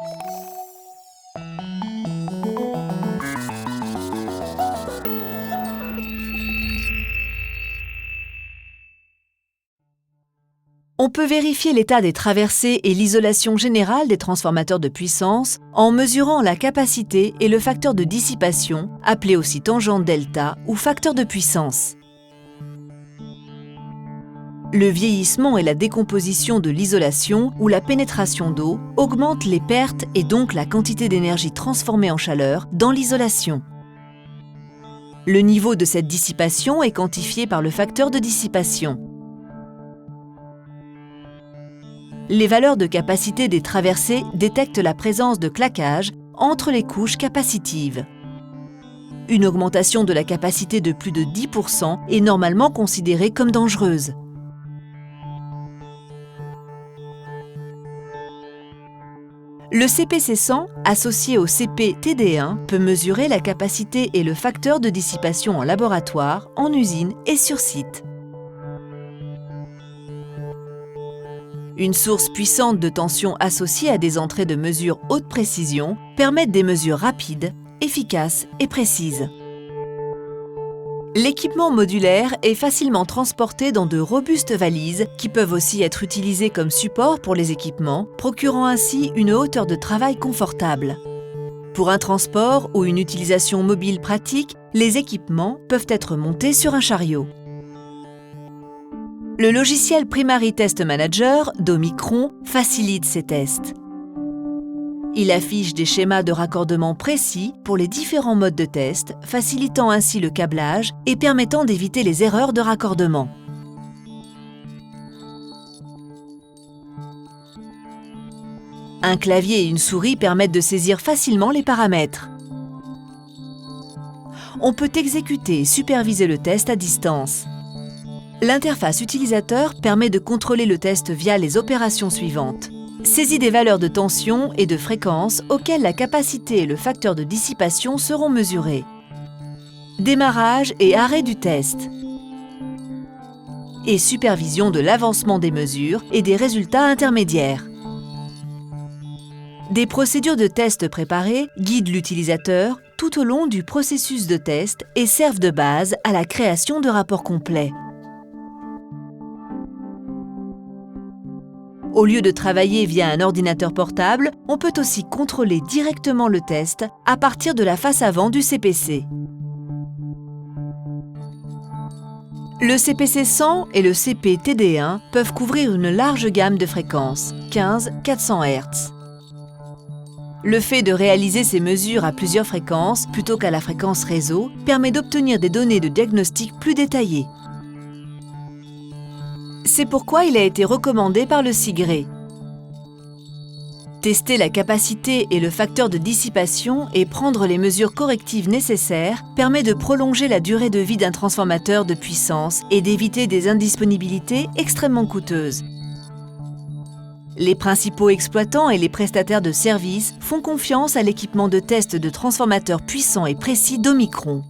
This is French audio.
On peut vérifier l'état des traversées et l'isolation générale des transformateurs de puissance en mesurant la capacité et le facteur de dissipation, appelé aussi tangente delta ou facteur de puissance. Le vieillissement et la décomposition de l'isolation ou la pénétration d'eau augmentent les pertes et donc la quantité d'énergie transformée en chaleur dans l'isolation. Le niveau de cette dissipation est quantifié par le facteur de dissipation. Les valeurs de capacité des traversées détectent la présence de claquage entre les couches capacitives. Une augmentation de la capacité de plus de 10% est normalement considérée comme dangereuse. Le CPC100, associé au CP-TD1, peut mesurer la capacité et le facteur de dissipation en laboratoire, en usine et sur site. Une source puissante de tension associée à des entrées de mesure haute précision permet des mesures rapides, efficaces et précises. L'équipement modulaire est facilement transporté dans de robustes valises qui peuvent aussi être utilisées comme support pour les équipements, procurant ainsi une hauteur de travail confortable. Pour un transport ou une utilisation mobile pratique, les équipements peuvent être montés sur un chariot. Le logiciel Primary Test Manager d'Omicron facilite ces tests. Il affiche des schémas de raccordement précis pour les différents modes de test, facilitant ainsi le câblage et permettant d'éviter les erreurs de raccordement. Un clavier et une souris permettent de saisir facilement les paramètres. On peut exécuter et superviser le test à distance. L'interface utilisateur permet de contrôler le test via les opérations suivantes. Saisie des valeurs de tension et de fréquence auxquelles la capacité et le facteur de dissipation seront mesurés. Démarrage et arrêt du test. Et supervision de l'avancement des mesures et des résultats intermédiaires. Des procédures de test préparées guident l'utilisateur tout au long du processus de test et servent de base à la création de rapports complets. Au lieu de travailler via un ordinateur portable, on peut aussi contrôler directement le test à partir de la face avant du CPC. Le CPC100 et le CP-TD1 peuvent couvrir une large gamme de fréquences, 15-400 Hz. Le fait de réaliser ces mesures à plusieurs fréquences plutôt qu'à la fréquence réseau permet d'obtenir des données de diagnostic plus détaillées. C'est pourquoi il a été recommandé par le SIGRE. Tester la capacité et le facteur de dissipation et prendre les mesures correctives nécessaires permet de prolonger la durée de vie d'un transformateur de puissance et d'éviter des indisponibilités extrêmement coûteuses. Les principaux exploitants et les prestataires de services font confiance à l'équipement de test de transformateurs puissants et précis d'Omicron.